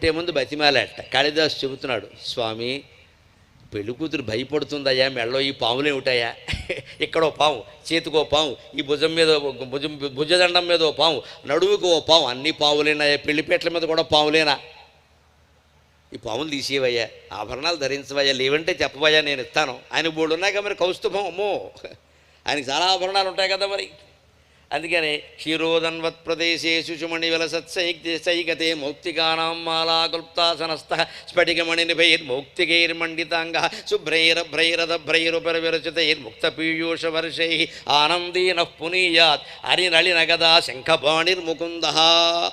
పెట్టే ముందు బతిమాలేట. కాళిదాసు చెబుతున్నాడు, స్వామి పెళ్లి కూతురు భయపడుతుందయ్యా, మెళ్ళో ఈ పాములే ఉంటాయా, ఇక్కడో పాము, చేతికో పాము, ఈ భుజదండం మీద ఓ పాము, నడువుకు ఓ పాము, అన్ని పావులేనాయా, పెళ్లిపేటల మీద కూడా పాములేనా, ఈ పాములు తీసేవయ్యా, ఆభరణాలు ధరించవయ్యా, లేవంటే చెప్పవయ్యా, నేను ఇస్తాను. ఆయన బోర్డు ఉన్నాయి కదా మరి, కౌస్తుభం అమ్మో, ఆయనకి చాలా ఆభరణాలు ఉంటాయి కదా మరి. అందుకని క్షీరోదన్వత్ ప్రదేశే శుచుమణి విలసత్సైగతే మౌక్తికానాం మాలాగుప్తాసనస్థ స్ఫటికమణినిభైర్మౌక్తికైర్మండితాంగ శుభ్రైరభ్రైరదభ్రైరుపరివిరచితైర్ముక్తపీయూషవర్షై ఆనందీన పునీయాత్ హరినళినగదా శంఖపాణిర్ముకుంద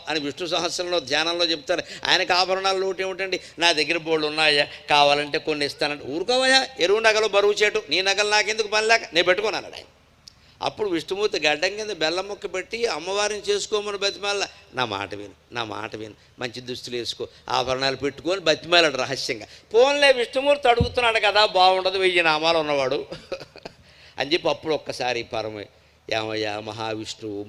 అని విష్ణు సహస్రంలో ధ్యానంలో చెప్తారు. ఆయనకు ఆభరణాలు లోటు ఏమిటండి, నా దగ్గర బోళ్ళు ఉన్నాయా, కావాలంటే కొన్ని ఇస్తానంటే, ఊరుకోవయా, ఎరువు నగలు బరువు చేటు, నీ నగలు నాకెందుకు పని లేక, నేను పెట్టుకున్నాను ఆయన. అప్పుడు విష్ణుమూర్తి గడ్డం కింద బెల్లం ముక్క పెట్టి అమ్మవారిని చేసుకోమని బతిమాల, నా మాట విను, మంచి దుస్తులు వేసుకో, ఆభరణాలు పెట్టుకొని బతిమాలాడు రహస్యంగా. పోన్లే విష్ణుమూర్తి అడుగుతున్నాడు కదా, బాగుండదు, 1000 నామాలు ఉన్నవాడు అని చెప్పి అప్పుడు ఒక్కసారి ఏమయ్యా మహావిష్ణువు,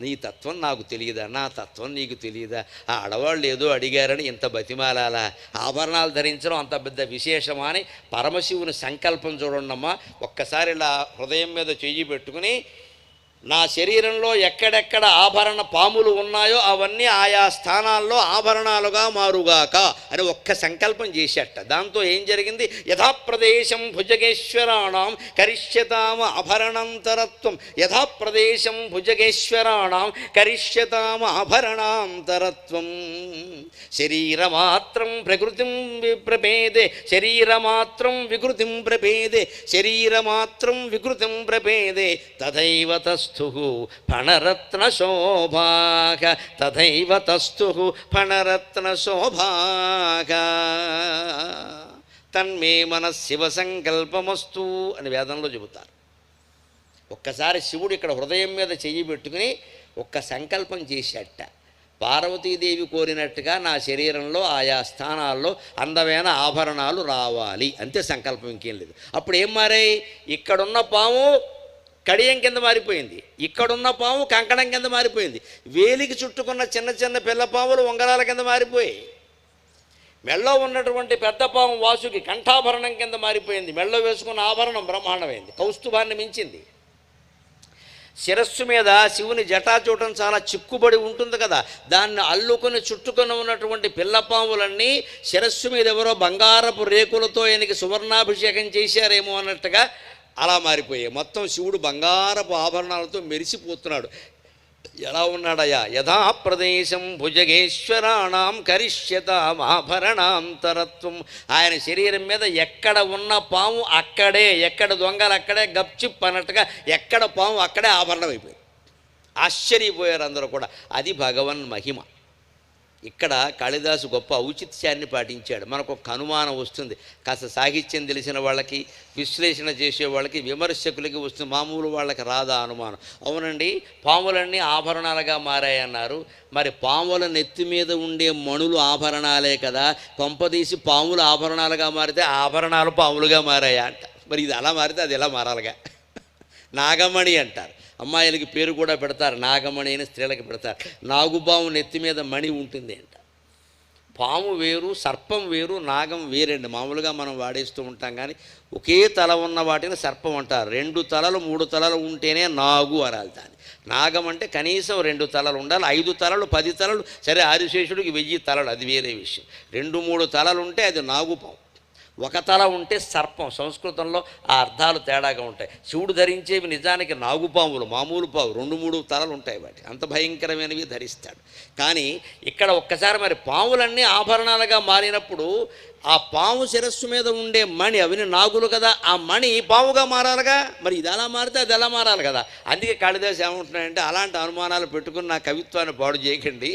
నీ తత్వం నాకు తెలియదా, నా తత్వం నీకు తెలియదా, ఆ ఆడవాళ్ళు ఏదో అడిగారని ఇంత బతిమాలాలా, ఆభరణాలు ధరించడం అంత పెద్ద విశేషమా అని పరమశివుని సంకల్పం చూడండమ్మా. ఒక్కసారి ఇలా హృదయం మీద చెయ్యి పెట్టుకుని, నా శరీరంలో ఎక్కడెక్కడ ఆభరణ పాములు ఉన్నాయో అవన్నీ ఆయా స్థానాల్లో ఆభరణాలుగా మారుగాక అని ఒక్క సంకల్పం చేసేట. దాంతో ఏం జరిగింది, యథాప్రదేశం భుజగేశ్వరాణం కరిష్యతామ ఆభరణాంతరత్వం, యథాప్రదేశం భుజగేశ్వరాణం కరిష్యతామ ఆభరణాంతరత్వం. శరీరమాత్రం ప్రకృతిం ప్రపేదే, శరీరమాత్రం వికృతిం ప్రపేదే, శరీరమాత్రం వికృతిం ప్రపేదే, తథైవ తస్తు ఫణరత్న శోభాగ, తథైవ తస్తు ఫణరత్న శోభాగ, తన్మే మన శివ సంకల్పమస్తు అని వేదంలో చెబుతారు. ఒక్కసారి శివుడు ఇక్కడ హృదయం మీద చెయ్యి పెట్టుకుని ఒక్క సంకల్పం చేసేట, పార్వతీదేవి కోరినట్టుగా నా శరీరంలో ఆయా స్థానాల్లో అందమైన ఆభరణాలు రావాలి, అంతే సంకల్పం, ఇంకేం లేదు. అప్పుడు ఏం మారాయి, ఇక్కడున్న పాము కడియం కింద మారిపోయింది, ఇక్కడున్న పాము కంకణం కింద మారిపోయింది, వేలికి చుట్టుకున్న చిన్న చిన్న పిల్ల పాములు ఉంగరాల కింద మారిపోయాయి, మెళ్ళో ఉన్నటువంటి పెద్ద పాము వాసుకి కంఠాభరణం కింద మారిపోయింది, మెళ్ళో వేసుకున్న ఆభరణం బ్రహ్మాండమైంది, కౌస్తుభాన్ని మించింది. శిరస్సు మీద శివుని జటాచూటం చాలా చిక్కుబడి ఉంటుంది కదా, దాన్ని అల్లుకొని చుట్టుకొని ఉన్నటువంటి పిల్లపాములన్నీ శిరస్సు మీద ఎవరో బంగారపు రేకులతో ఆయనకి సువర్ణాభిషేకం చేశారేమో అన్నట్టుగా అలా మారిపోయాయి. మొత్తం శివుడు బంగారపు ఆభరణాలతో మెరిసిపోతున్నాడు. ఎలా ఉన్నాడయ్యా, యథాప్రదేశం భుజగేశ్వరాణం కరిష్యతాం ఆభరణాంతరత్వం. ఆయన శరీరం మీద ఎక్కడ ఉన్న పాము అక్కడే, ఎక్కడ దొంగలు అక్కడే, గప్చిప్ అన్నట్టుగా ఎక్కడ పాము అక్కడే ఆభరణం అయిపోయింది. ఆశ్చర్యపోయారు అందరూ కూడా. అది భగవన్ మహిమ. ఇక్కడ కాళిదాసు గొప్ప ఔచిత్యాన్ని పాటించాడు. మనకు ఒక అనుమానం వస్తుంది, కాస్త సాహిత్యం తెలిసిన వాళ్ళకి, విశ్లేషణ చేసే వాళ్ళకి, విమర్శకులకి వస్తుంది, మామూలు వాళ్ళకి రాదా అనుమానం. అవునండి, పాములన్నీ ఆభరణాలుగా మారాయన్నారు, మరి పాముల నెత్తి మీద ఉండే మణులు ఆభరణాలే కదా, కొంపదీసి పాములు ఆభరణాలుగా మారితే ఆభరణాలు పాములుగా మారాయా అంట. మరి ఇది అలా మారితే అది ఎలా మారాలిగా. నాగమణి అంటారు, అమ్మాయిలకి పేరు కూడా పెడతారు, నాగమణి అని స్త్రీలకు పెడతారు. నాగుపాము నెత్తి మీద మణి ఉంటుంది అంట. పాము వేరు, సర్పం వేరు, నాగం వేరండి. మామూలుగా మనం వాడేస్తూ ఉంటాం, కానీ ఒకే తల ఉన్న వాటిని సర్పం అంటారు. 2 తలలు 3 తలలు ఉంటేనే నాగు అనాలి దాన్ని. నాగం అంటే కనీసం 2 తలలు ఉండాలి, 5 తలలు 10 తలలు సరే, ఆదిశేషుడికి 1000 తలలు, అది వేరే విషయం. 2-3 తలలు ఉంటే అది నాగుపాము. 1 తల ఉంటే సర్పం. సంస్కృతంలో ఆ అర్థాలు తేడాగా ఉంటాయి. శివుడు ధరించేవి నిజానికి నాగుపాములు, మామూలు పాము, 2-3 తలలు ఉంటాయి వాటి, అంత భయంకరమైనవి ధరిస్తాడు. కానీ ఇక్కడ ఒక్కసారి మరి పాములన్నీ ఆభరణాలుగా మారినప్పుడు ఆ పాము శిరస్సు మీద ఉండే మణి, అవిని నాగులు కదా, ఆ మణి పాముగా మారాలిగా. మరి ఇది ఎలా మారితే అది ఎలా మారాలి కదా. అందుకే కాళిదాసు ఏమంటున్నాడంటే, అలాంటి అనుమానాలు పెట్టుకుని నా కవిత్వాన్ని పాడు చేయకండి.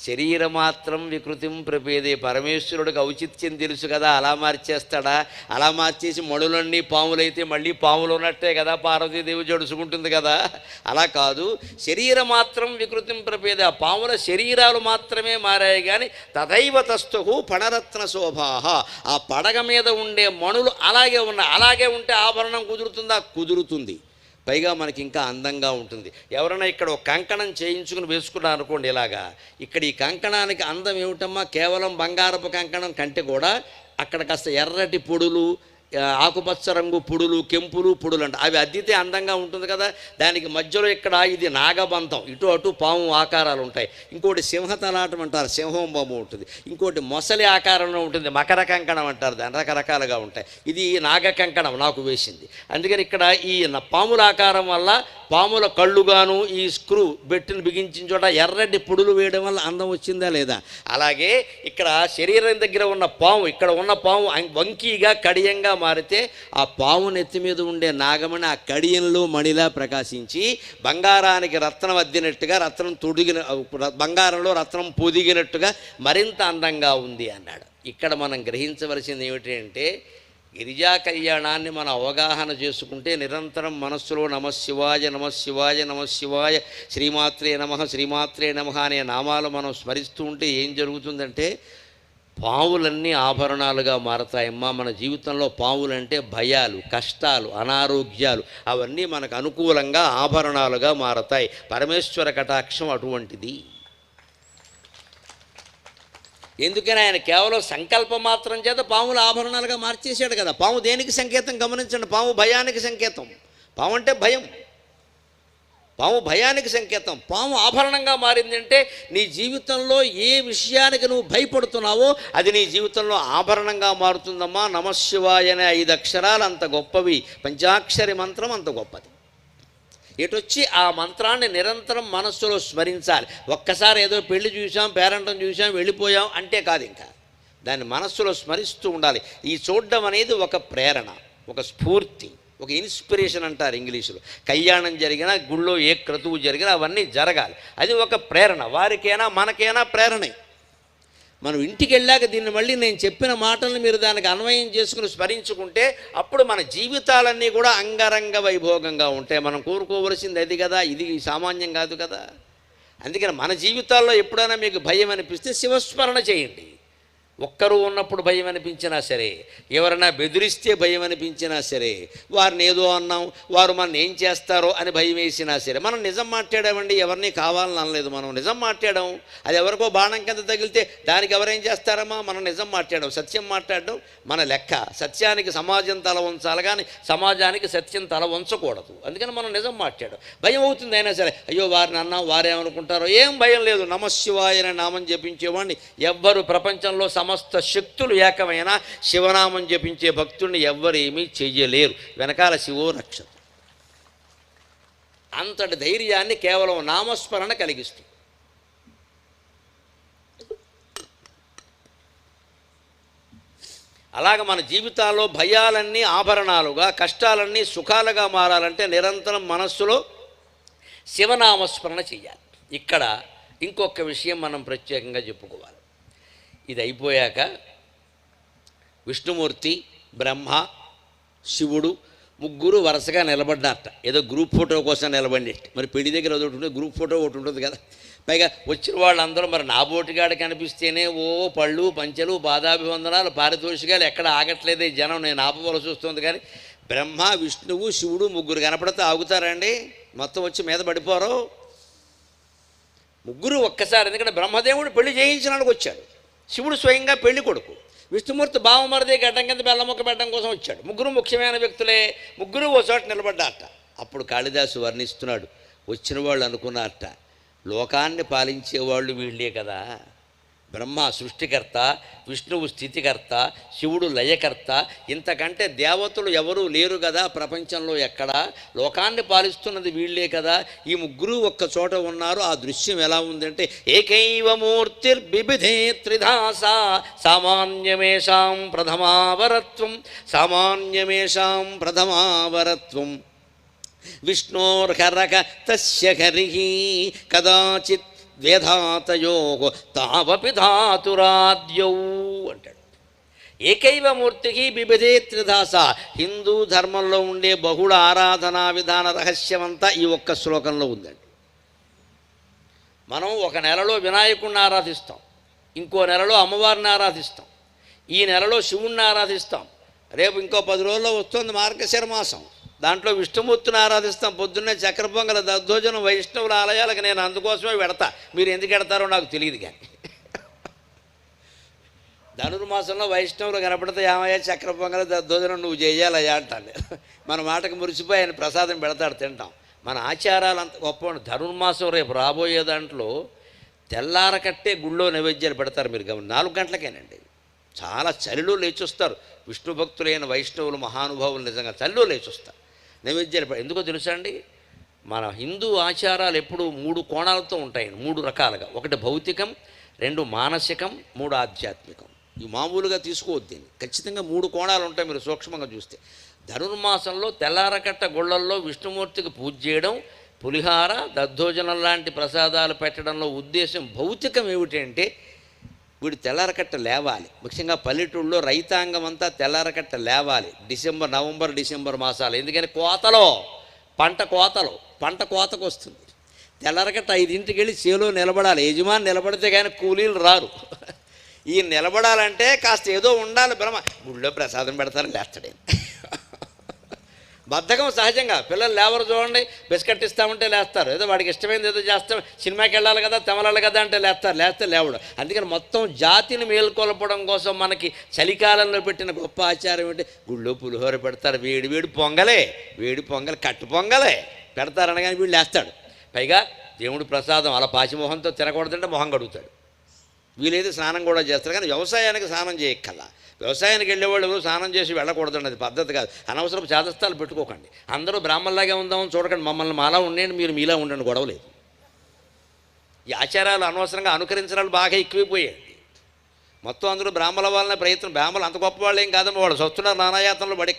శరీరమాత్రం వికృతిం ప్రపేదే, పరమేశ్వరుడికి ఔచిత్యం తెలుసు కదా, అలా మార్చేస్తాడా? అలా మార్చేసి మణులన్నీ పాములైతే మళ్ళీ పాములు ఉన్నట్టే కదా, పార్వతీదేవి జడుచుకుంటుంది కదా. అలా కాదు, శరీరమాత్రం వికృతిం ప్రపేదే, ఆ పాముల శరీరాలు మాత్రమే మారాయి. కానీ తథైవ తస్తు ఫణరత్న శోభాహ, ఆ పడగ మీద ఉండే మణులు అలాగే ఉన్నాయి. అలాగే ఉంటే ఆభరణం కుదురుతుందా? కుదురుతుంది. పైగా మనకి ఇంకా అందంగా ఉంటుంది. ఎవరైనా ఇక్కడ ఒక కంకణం చేయించుకుని వేసుకున్నారు అనుకోండి ఇలాగా, ఇక్కడ ఈ కంకణానికి అందం ఏమిటమ్మా, కేవలం బంగారపు కంకణం కంటే కూడా అక్కడ కాస్త ఎర్రటి పొడులు, ఆకుపచ్చ రంగు పుడులు, కెంపులు పుడులు అంట, అవి అద్దితే అందంగా ఉంటుంది కదా. దానికి మధ్యలో ఇక్కడ ఇది నాగబంధం, ఇటు అటు పాము ఆకారాలు ఉంటాయి. ఇంకోటి సింహతలాటం అంటారు, సింహం బొమ్మ ఉంటుంది. ఇంకోటి మొసలి ఆకారంలో ఉంటుంది, మకర కంకణం అంటారు, దాని రకరకాలుగా ఉంటాయి. ఇది నాగ కంకణం నాకు వేసింది. అందుకని ఇక్కడ ఈ పాముల ఆకారం వల్ల పాముల కళ్ళుగాను ఈ స్క్రూ బెట్టును బిగించిన చోట ఎర్రటి పుడులు వేయడం వల్ల అందం వచ్చిందా లేదా. అలాగే ఇక్కడ శరీరం దగ్గర ఉన్న పాము, ఇక్కడ ఉన్న పాము వంకీగా కడియంగా మారితే ఆ పాము నెత్తి మీద ఉండే నాగమణి ఆ కడియంలో మణిలా ప్రకాశించి బంగారానికి రత్నం అద్దినట్టుగా, రత్నం తొడిగిన బంగారంలో రత్నం పొదిగినట్టుగా మరింత అందంగా ఉంది అన్నాడు. ఇక్కడ మనం గ్రహించవలసింది ఏమిటి అంటే, గిరిజా కళ్యాణాన్ని మనం అవగాహన చేసుకుంటే నిరంతరం మనస్సులో నమశివాయ నమశివాయ నమశివాయ, శ్రీమాత్రే నమః శ్రీమాత్రే నమః అనే నామాలు మనం స్మరిస్తూ ఉంటే ఏం జరుగుతుందంటే, పావులన్నీ ఆభరణాలుగా మారతాయమ్మా. మన జీవితంలో పావులంటే భయాలు, కష్టాలు, అనారోగ్యాలు అవన్నీ మనకు అనుకూలంగా ఆభరణాలుగా మారతాయి. పరమేశ్వర కటాక్షం అటువంటిది. ఎందుకని ఆయన కేవలం సంకల్పం మాత్రం చేత పాముల ఆభరణాలుగా మార్చేశాడు కదా. పాము దేనికి సంకేతం గమనించండి, పాము భయానికి సంకేతం. పాము అంటే భయం, పాము భయానికి సంకేతం. పాము ఆభరణంగా మారిందంటే నీ జీవితంలో ఏ విషయానికి నువ్వు భయపడుతున్నావో అది నీ జీవితంలో ఆభరణంగా మారుతుందమ్మా. నమశివాయ అనే 5 అక్షరాలు అంత గొప్పవి, పంచాక్షరి మంత్రం అంత గొప్పది. ఎటొచ్చి ఆ మంత్రాన్ని నిరంతరం మనస్సులో స్మరించాలి. ఒక్కసారి ఏదో పెళ్లి చూసాం, పేరంటం చూసాం, వెళ్ళిపోయాం అంటే కాదు, ఇంకా దాన్ని మనస్సులో స్మరిస్తూ ఉండాలి. ఈ చూడడం అనేది ఒక ప్రేరణ, ఒక స్ఫూర్తి, ఒక ఇన్స్పిరేషన్ అంటారు ఇంగ్లీషులో. కళ్యాణం జరిగినా, గుళ్ళో ఏ క్రతువు జరిగినా అవన్నీ జరగాలి. అది ఒక ప్రేరణ, వారికైనా మనకైనా ప్రేరణే. మనం ఇంటికి వెళ్ళాక దీన్ని మళ్ళీ నేను చెప్పిన మాటలను మీరు దానికి అన్వయం చేసుకుని స్మరించుకుంటే అప్పుడు మన జీవితాలన్నీ కూడా అంగరంగ వైభోగంగా ఉంటాయి. మనం కోరుకోవలసింది అది కదా, ఇది సామాన్యం కాదు కదా. అందుకని మన జీవితాల్లో ఎప్పుడైనా మీకు భయం అనిపిస్తే శివస్మరణ చేయండి. ఒక్కరు ఉన్నప్పుడు భయం అనిపించినా సరే, ఎవరైనా బెదిరిస్తే భయం అనిపించినా సరే, వారిని ఏదో అన్నాం, వారు మనం ఏం చేస్తారో అని భయం వేసినా సరే, మనం నిజం మాట్లాడామండి, ఎవరిని కావాలని అనలేదు, మనం నిజం మాట్లాడాం. అది ఎవరికో బాణం కింద తగిలితే దానికి ఎవరేం చేస్తారమ్మా, మనం నిజం మాట్లాడాం, సత్యం మాట్లాడడం మన లెక్క. సత్యానికి సమాజం తల వంచాలి కానీ సమాజానికి సత్యం తల వంచకూడదు. అందుకని మనం నిజం మాట్లాడాం. భయం అవుతుంది అయినా సరే, అయ్యో వారిని అన్నాం, వారేమనుకుంటారో, ఏం భయం లేదు. నమశివాయ అనే నామం జపించేవాడిని ఎవ్వరు ప్రపంచంలో సమస్త శక్తులు ఏకమైన శివనామం జపించే భక్తుడిని ఎవ్వరు ఏమీ చెయ్యలేరు, వెనకాల శివో రక్షత. అంతటి ధైర్యాన్ని కేవలం నామస్మరణ కలిగిస్తుంది. అలాగ మన జీవితాల్లో భయాలన్నీ ఆభరణాలుగా, కష్టాలన్నీ సుఖాలుగా మారాలంటే నిరంతరం మనస్సులో శివనామస్మరణ చెయ్యాలి. ఇక్కడ ఇంకొక విషయం మనం ప్రత్యేకంగా చెప్పుకోవాలి. ఇది అయిపోయాక విష్ణుమూర్తి, బ్రహ్మ, శివుడు ముగ్గురు వరుసగా నిలబడ్డారట. ఏదో గ్రూప్ ఫోటో కోసం నిలబడినట్టు. మరి పెళ్లి దగ్గర ఒకటి ఉంటుంది, గ్రూప్ ఫోటో ఒకటి ఉంటుంది కదా. పైగా వచ్చిన వాళ్ళందరూ మరి నా బోటిగాడు కనిపిస్తేనే ఓ పళ్ళు, పంచెలు, పాదాభివందనాలు, పారితోషికాలు ఎక్కడ ఆగట్లేదే జనం. నేను ఆపవలసి వస్తుంది. కానీ బ్రహ్మ, విష్ణువు, శివుడు ముగ్గురు కనపడితే ఆగుతారండి? మొత్తం వచ్చి మీద పడిపోరు ముగ్గురు ఒక్కసారి. ఎందుకంటే బ్రహ్మదేవుడు పెళ్లి చేయించడానికి వచ్చాడు, శివుడు స్వయంగా పెళ్లి కొడుకు, విష్ణుమూర్తి బావమరిది గడ్డం కింద బెల్లముక్క పెట్టడం కోసం వచ్చాడు. ముగ్గురు ముఖ్యమైన వ్యక్తులే, ముగ్గురు ఓ చోట నిలబడ్డారట. అప్పుడు కాళిదాసు వర్ణిస్తున్నాడు, వచ్చిన వాళ్ళు అనుకున్నారట, లోకాన్ని పాలించేవాళ్ళు వీళ్ళే కదా. బ్రహ్మ సృష్టికర్త, విష్ణువు స్థితికర్త, శివుడు లయకర్త, ఇంతకంటే దేవతలు ఎవరూ లేరు కదా ప్రపంచంలో ఎక్కడా. లోకాన్ని పాలిస్తున్నది వీళ్ళే కదా. ఈ ముగ్గురు ఒక్క చోట ఉన్నారు. ఆ దృశ్యం ఎలా ఉందంటే, ఏకైవ మూర్తిర్బిభిధే త్రిధాసా సామాన్యమేషాం ప్రథమావరత్వం సామాన్యమేషాం ప్రథమావరత్వం విష్ణోర్హరక తస్య హరిః కదాచిత్ వేధాతయో తావపి ధాతురాద్యౌ అంటాడు. ఏకైవ మూర్తికి బిభిధే త్రిధాస. హిందూ ధర్మంలో ఉండే బహుళ ఆరాధనా విధాన రహస్యమంతా ఈ ఒక్క శ్లోకంలో ఉందండి. మనం ఒక నెలలో వినాయకుడిని ఆరాధిస్తాం, ఇంకో నెలలో అమ్మవారిని ఆరాధిస్తాం, ఈ నెలలో శివుణ్ణి ఆరాధిస్తాం, రేపు ఇంకో 10 రోజుల్లో వస్తుంది మార్గశిర మాసం, దాంట్లో విష్ణుమూర్తిని ఆరాధిస్తాం. పొద్దున్నే చక్కెర పొంగల దద్దోజనం వైష్ణవుల ఆలయాలకు నేను అందుకోసమే పెడతా. మీరు ఎందుకు పెడతారో నాకు తెలియదు. కానీ ధనుర్మాసంలో వైష్ణవులు కనపడితే ఏమయ్యా చక్కెర పొంగల దద్దోజనం నువ్వు చేయాలయ్యా అంటాను. మన మాటకు మురిసిపోయి ఆయన ప్రసాదం పెడతాడు, తింటాం. మన ఆచారాలు అంత గొప్ప. ధనుర్మాసం రేపు రాబోయే దాంట్లో తెల్లారకట్టే గుళ్ళో నైవేద్యాలు పెడతారు. మీరు గమని 4 గంటలకేనండి. చాలా చలిలో లేచొస్తారు విష్ణు భక్తులైన వైష్ణవులు మహానుభావులు. నిజంగా చలిలో లేచొస్తారు నైవేద్యాలు. ఎందుకో తెలుసా అండి, మన హిందూ ఆచారాలు ఎప్పుడు 3 కోణాలతో ఉంటాయి, 3 రకాలుగా. 1 భౌతికం, 2 మానసికం, 3 ఆధ్యాత్మికం. ఈ మామూలుగా తీసుకోవద్దు దీన్ని. ఖచ్చితంగా 3 కోణాలు ఉంటాయి మీరు సూక్ష్మంగా చూస్తే. ధనుర్మాసంలో తెల్లారకట్ట గుళ్ళల్లో విష్ణుమూర్తికి పూజ చేయడం, పులిహార దద్దోజనం లాంటి ప్రసాదాలు పెట్టడంలో ఉద్దేశం భౌతికం ఏమిటంటే వీడు తెల్లారకట్ట లేవాలి. ముఖ్యంగా పల్లెటూళ్ళలో రైతాంగం అంతా తెల్లారకట్ట లేవాలి. నవంబర్ డిసెంబర్ మాసాలు. ఎందుకని పంట కోతకు వస్తుంది. తెల్లారకట్ట 5ంటికి వెళ్ళి చేలో నిలబడాలి. యజమాని నిలబడితే కానీ కూలీలు రారు. ఈ నిలబడాలంటే కాస్త ఏదో ఉండాలి. గుళ్ళో ప్రసాదం పెడతారు, లేస్తాడే. బద్ధకం సహజంగా. పిల్లలు లేవరు చూడండి, బిస్కెట్ ఇస్తామంటే లేస్తారు. ఏదో వాడికి ఇష్టమైంది ఏదో చేస్తాం, సినిమాకి వెళ్ళాలి కదా, తెమలాలి కదా అంటే లేస్తారు, లేస్తే లేవడు. అందుకని మొత్తం జాతిని మేల్కొల్పడం కోసం మనకి చలికాలంలో పెట్టిన గొప్ప ఆచారం ఏంటి, గుళ్ళో పులిహోర పెడతారు. వేడి పొంగలి కట్టు పొంగలే పెడతారనగానే వీడు లేస్తాడు. పైగా దేవుడి ప్రసాదం అలా పాచిమోహంతో తినకూడదంటే మొహం కడుగుతాడు. వీలైతే స్నానం కూడా చేస్తారు. కానీ వ్యవసాయానికి స్నానం చేయక్కల్లా. వ్యవసాయానికి వెళ్ళేవాళ్ళు ఎవరు స్నానం చేసి వెళ్ళకూడదండి, అది పద్ధతి కాదు. అనవసరపు చేదస్తాలు పెట్టుకోకండి. అందరూ బ్రాహ్మణులాగే ఉందామని చూడకండి. మమ్మల్ని మాలా ఉండండి, మీరు మీలా ఉండండి, గొడవలేదు. ఈ ఆచారాలు అనవసరంగా అనుకరించడాలు బాగా ఎక్కువైపోయాయి. మొత్తం అందరూ బ్రాహ్మణుల వాళ్ళనే ప్రయత్నం. బ్రాహ్మణులు అంత గొప్ప వాళ్ళు ఏం కాదమ్మా, వాళ్ళు వస్తున్నారు నానాయాతనలో పడి.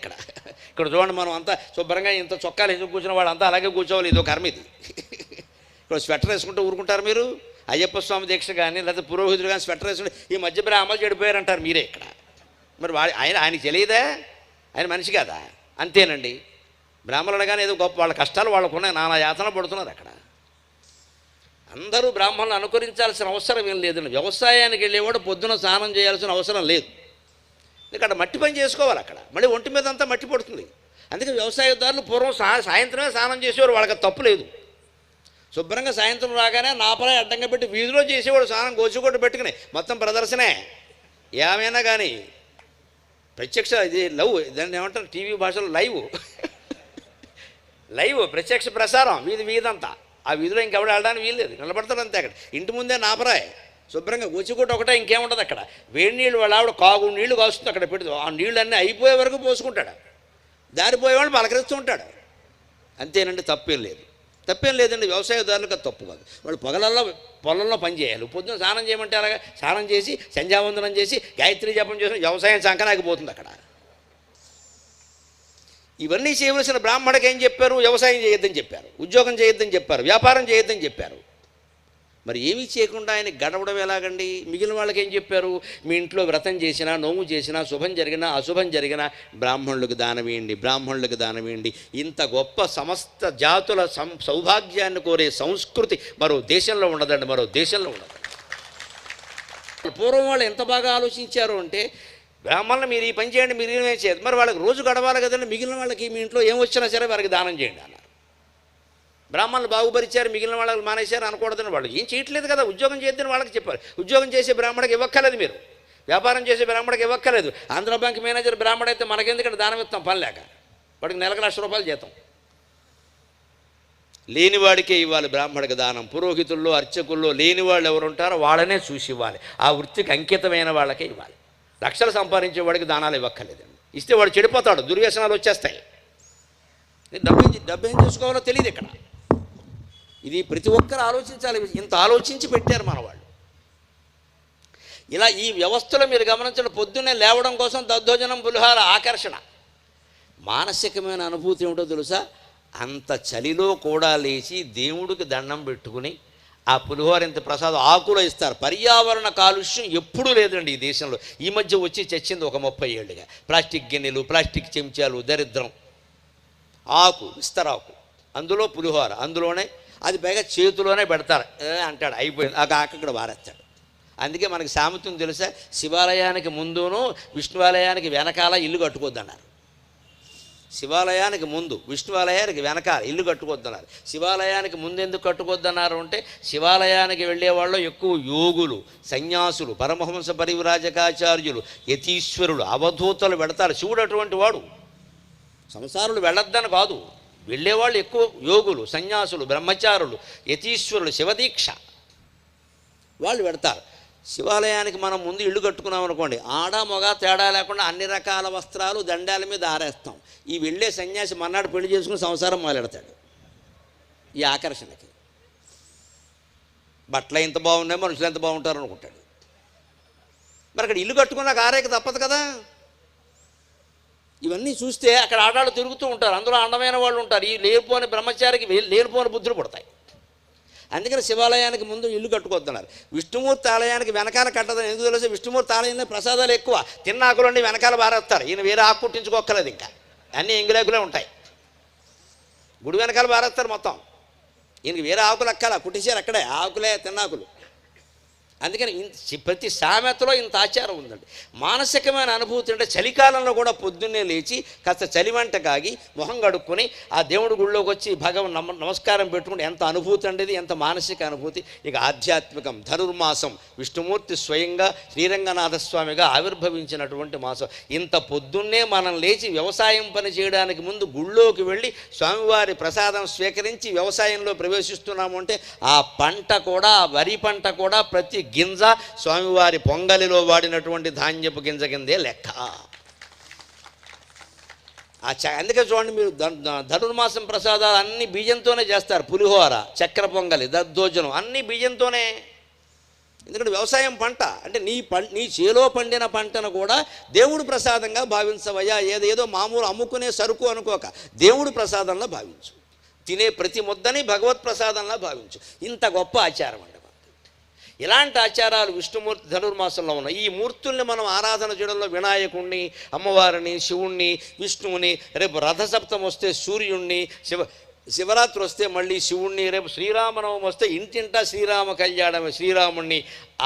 ఇక్కడ చూడండి, మనం అంతా శుభ్రంగా ఇంత చొక్కాలు ఎందుకు కూర్చున్న వాళ్ళు అంతా అలాగే కూర్చోవాలి. ఇదో కర్మ ఇది. ఇక్కడ స్వెటర్ వేసుకుంటూ ఊరుకుంటారు మీరు. అయ్యప్ప స్వామి దీక్ష కానీ లేదా పురోహితులు కానీ స్వెటర్ వేసుకుంటే ఈ మధ్య బ్రాహ్మణులు చెడిపోయారంటారు మీరే ఇక్కడ. మరి ఆయనకి తెలియదా? ఆయన మనిషి కదా. అంతేనండి. బ్రాహ్మణులు కానీ ఏదో గొప్ప వాళ్ళ కష్టాలు వాళ్ళకున్నాయి, నానా యాతన పడుతున్నారు అక్కడ. అందరూ బ్రాహ్మణులు అనుకరించాల్సిన అవసరం ఏం లేదండి. వ్యవసాయానికి వెళ్ళేవాడు పొద్దున స్నానం చేయాల్సిన అవసరం లేదు. ఇక్కడ మట్టి పని చేసుకోవాలి. అక్కడ మళ్ళీ ఒంటి మీద అంతా మట్టి పడుతుంది. అందుకే వ్యవసాయదారులు పూర్వం సాయంత్రమే స్నానం చేసేవారు, వాళ్ళకి తప్పు లేదు. శుభ్రంగా సాయంత్రం రాగానే నాపరా అడ్డంగా పెట్టి వీధిలో చేసేవాడు స్నానం, గోచుకోటి పెట్టుకుని. మొత్తం ప్రదర్శనే. ఏమైనా కానీ ప్రత్యక్ష ఇది లవ్, దాన్ని ఏమంటారు టీవీ భాషలో లైవ్ ప్రత్యక్ష ప్రసారం వీధంతా. ఆ వీధిలో ఇంకెవడ వెళ్ళడానికి వీల్లేదు, నిలబడతాడు అంతే. అక్కడ ఇంటి ముందే నాపరాయి శుభ్రంగా గోచుకోటి ఒకటే, ఇంకేముండదు అక్కడ. వేడి నీళ్ళు వాళ్ళ ఆవిడ కాగు నీళ్లు కాస్తుంది అక్కడ పెడుతూ. ఆ నీళ్ళు అన్నీ అయిపోయే వరకు పోసుకుంటాడు. దారిపోయేవాళ్ళు పలకరిస్తూ ఉంటాడు. అంతేనండి, తప్పేం లేదండి. వ్యవసాయదారులకు అది తప్పు కాదు. వాళ్ళు పొలంలో పని చేయాలి. పొద్దున్న స్నానం చేయమంటే అలాగా స్నానం చేసి సంధ్యావందనం చేసి గాయత్రి జపం చేసి వ్యవసాయం సంకనాగిపోతుంది అక్కడ. ఇవన్నీ చేయవలసిన బ్రాహ్మణుడికి ఏం చెప్పారు? వ్యవసాయం చేయొద్దని చెప్పారు, ఉద్యోగం చేయొద్దని చెప్పారు, వ్యాపారం చేయొద్దని చెప్పారు. మరి ఏమీ చేయకుండా ఆయన గడవడం ఎలాగండి? మిగిలిన వాళ్ళకి ఏం చెప్పారు? మీ ఇంట్లో వ్రతం చేసినా, నోము చేసినా, శుభం జరిగినా అశుభం జరిగినా బ్రాహ్మణులకు దానవేయండి. ఇంత గొప్ప సమస్త జాతుల సౌభాగ్యాన్ని కోరే సంస్కృతి మరో దేశంలో ఉండదండి. పూర్వం వాళ్ళు ఎంత బాగా ఆలోచించారు అంటే, బ్రాహ్మణులు మీరు ఈ పని చేయండి, మీరు ఏమేం చేయదు. మరి వాళ్ళకి రోజు గడవాలి కదండి. మిగిలిన వాళ్ళకి మీ ఇంట్లో ఏం వచ్చినా సరే వారికి దానం చేయండి అన్నారు. బ్రాహ్మణులు బాగుపరిచారు, మిగిలిన వాళ్ళకి మానేశారు అనకూడదని వాళ్ళు ఏం చేయట్లేదు కదా. ఉద్యోగం చేయొద్దని వాళ్ళకి చెప్పారు. ఉద్యోగం చేసే బ్రాహ్మణికి ఇవ్వక్కలేదు, మీరు వ్యాపారం చేసే బ్రాహ్మణికి ఇవ్వక్కలేదు. ఆంధ్ర బ్యాంక్ మేనేజర్ బ్రాహ్మణ అయితే మనకెందుకంటే దానం ఇస్తాం పని లేక. వాడికి నెలకు ₹1,00,000 జీతం. లేనివాడికే ఇవ్వాలి బ్రాహ్మడికి దానం. పురోహితుల్లో అర్చకుల్లో లేని వాళ్ళు ఎవరు ఉంటారో వాళ్ళనే చూసి ఇవ్వాలి. ఆ వృత్తికి అంకితమైన వాళ్ళకే ఇవ్వాలి. లక్షలు సంపాదించే వాడికి దానాలు ఇవ్వక్కర్లేదండి. ఇస్తే వాడు చెడిపోతాడు, దుర్వ్యసనాలు వచ్చేస్తాయి. డబ్బు ఏం చేసుకోవాలో తెలియదు ఇక్కడ. ఇది ప్రతి ఒక్కరు ఆలోచించాలి. ఇంత ఆలోచించి పెట్టారు మన వాళ్ళు. ఇలా ఈ వ్యవస్థలో మీరు గమనించండి, పొద్దున్నే లేవడం కోసం దద్దోజనం పులిహార ఆకర్షణ. మానసికమైన అనుభూతి ఏమిటో తెలుసా? అంత చలిలో కూడా లేచి దేవుడికి దండం పెట్టుకుని ఆ పులిహోర ఇంత ప్రసాదం ఆకులో ఇస్తారు. పర్యావరణ కాలుష్యం ఎప్పుడూ లేదండి ఈ దేశంలో. ఈ మధ్య వచ్చి చచ్చింది ఒక 30 ఏళ్ళుగా. ప్లాస్టిక్ గిన్నెలు, ప్లాస్టిక్ చెంచాలు, దరిద్రం. ఆకు, విస్తరాకు, అందులో పులిహోర, అందులోనే అది పైగా చేతిలోనే పెడతారు అంటాడు. అయిపోయింది. ఆ కాక ఇక్కడ వారేస్తాడు. అందుకే మనకి సామెతం తెలుసా? శివాలయానికి ముందును విష్ణువాలయానికి వెనకాల ఇల్లు కట్టుకోద్దన్నారు. శివాలయానికి ముందు, విష్ణువాలయానికి వెనకాల ఇల్లు కట్టుకోవద్దన్నారు. శివాలయానికి ముందు ఎందుకు కట్టుకోవద్దన్నారు అంటే శివాలయానికి వెళ్ళేవాళ్ళు ఎక్కువ యోగులు, సన్యాసులు, పరమహంస పరివ్రాజకాచార్యులు, యతీశ్వరులు, అవధూతలు వెళతారు. శివుడు అటువంటి వాడు. సంసారులు వెళ్ళొద్దని కాదు, వెళ్ళేవాళ్ళు ఎక్కువ యోగులు, సన్యాసులు, బ్రహ్మచారులు, యతీశ్వరులు, శివదీక్ష వాళ్ళు పెడతారు. శివాలయానికి మనం ముందు ఇల్లు కట్టుకున్నాం అనుకోండి, ఆడ మగ తేడా లేకుండా అన్ని రకాల వస్త్రాలు దండాల మీద ఆరేస్తాం. ఈ వెళ్ళే సన్యాసి మన్నాడు పెళ్లి చేసుకుని సంసారం మొదలెడతాడు. ఈ ఆకర్షణకి బట్టలు ఎంత బాగున్నాయి, మనుషులు ఎంత బాగుంటారు అనుకుంటాడు. మరి అక్కడ ఇల్లు కట్టుకున్నాక ఆరేక తప్పదు కదా. ఇవన్నీ చూస్తే అక్కడ ఆడాళ్ళు తిరుగుతూ ఉంటారు, అందులో అందమైన వాళ్ళు ఉంటారు. ఈ లేనిపోని బ్రహ్మచారికి లేనిపోని బుద్ధులు పుడతాయి. అందుకని శివాలయానికి ముందు ఇల్లు కట్టుకొస్తున్నారు. విష్ణుమూర్తి ఆలయానికి వెనకాల కట్టదని ఎందుకు తెలుసు? విష్ణుమూర్తి ఆలయంలో ప్రసాదాలు ఎక్కువ, తిన్నాకులండి వెనకాల బారేస్తారు. ఈయన వేరే ఆకు కుట్టించుకోక్కర్లేదు, ఇంకా అన్నీ ఎంగులేకులే ఉంటాయి. గుడి వెనకాల బారేస్తారు మొత్తం. ఈయనకి వేరే ఆకులు అక్కాల, కుట్టించారు అక్కడే ఆకులే తిన్నాకులు. అందుకని ప్రతి సామెతలో ఇంత ఆచారం ఉందండి. మానసికమైన అనుభూతి అంటే చలికాలంలో కూడా పొద్దున్నే లేచి కాస్త చలివంట కాగి మొహం కడుక్కొని ఆ దేవుడి గుళ్ళోకి వచ్చి నమస్కారం పెట్టుకుంటే ఎంత అనుభూతి అండి, ఎంత మానసిక అనుభూతి. ఇక ఆధ్యాత్మికం ధనుర్మాసం, విష్ణుమూర్తి స్వయంగా శ్రీరంగనాథస్వామిగా ఆవిర్భవించినటువంటి మాసం. ఇంత పొద్దున్నే మనం లేచి వ్యవసాయం పని చేయడానికి ముందు గుళ్ళోకి వెళ్ళి స్వామివారి ప్రసాదం స్వీకరించి వ్యవసాయంలో ప్రవేశిస్తున్నాము అంటే ఆ పంట కూడా, వరి పంట కూడా ప్రతి గింజ స్వామివారి పొంగలిలో వాడినటువంటి ధాన్యపు గింజ కిందే లెక్క. అందుకే చూడండి, మీరు ధనుర్మాసం ప్రసాదాలు అన్ని బీజంతోనే చేస్తారు. పులిహోర, చక్కెర పొంగలి, దద్దోజనం అన్నీ బీజంతోనే. ఎందుకంటే వ్యవసాయం పంట అంటే నీ చేలో పండిన పంటను కూడా దేవుడు ప్రసాదంగా భావించవయ్యా. ఏదేదో మామూలు అమ్ముకునే సరుకు అనుకోక దేవుడు ప్రసాదంలో భావించు. తినే ప్రతి ముద్దని భగవత్ ప్రసాదంలా భావించు. ఇంత గొప్ప ఆచారం అండి. ఇలాంటి ఆచారాలు విష్ణుమూర్తి ధనుర్మాసంలో ఉన్నాయి. ఈ మూర్తుల్ని మనం ఆరాధన చేయడంలో వినాయకుణ్ణి, అమ్మవారిని, శివుణ్ణి, విష్ణువుని, రేపు రథసప్తం వస్తే సూర్యుణ్ణి, శివరాత్రి వస్తే మళ్ళీ శివుణ్ణి, రేపు శ్రీరామనవమి వస్తే ఇంటింటా శ్రీరామ కళ్యాణమే, శ్రీరాముణ్ణి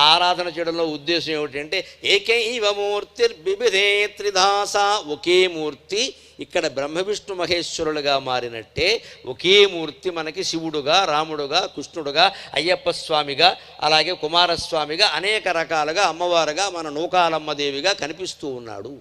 ఆరాధన చేయడంలో ఉద్దేశం ఏమిటంటే ఏకైవ మూర్తిర్బిభిదే త్రిదాస, ఒకే మూర్తి ఇక్కడ బ్రహ్మ విష్ణు మహేశ్వరులుగా మారినట్టే ఒకే మూర్తి మనకి శివుడుగా, రాముడుగా, కృష్ణుడుగా, అయ్యప్ప స్వామిగా, అలాగే కుమారస్వామిగా, అనేక రకాలుగా అమ్మవారుగా, మన నూకాలమ్మదేవిగా కనిపిస్తూ ఉన్నాడు.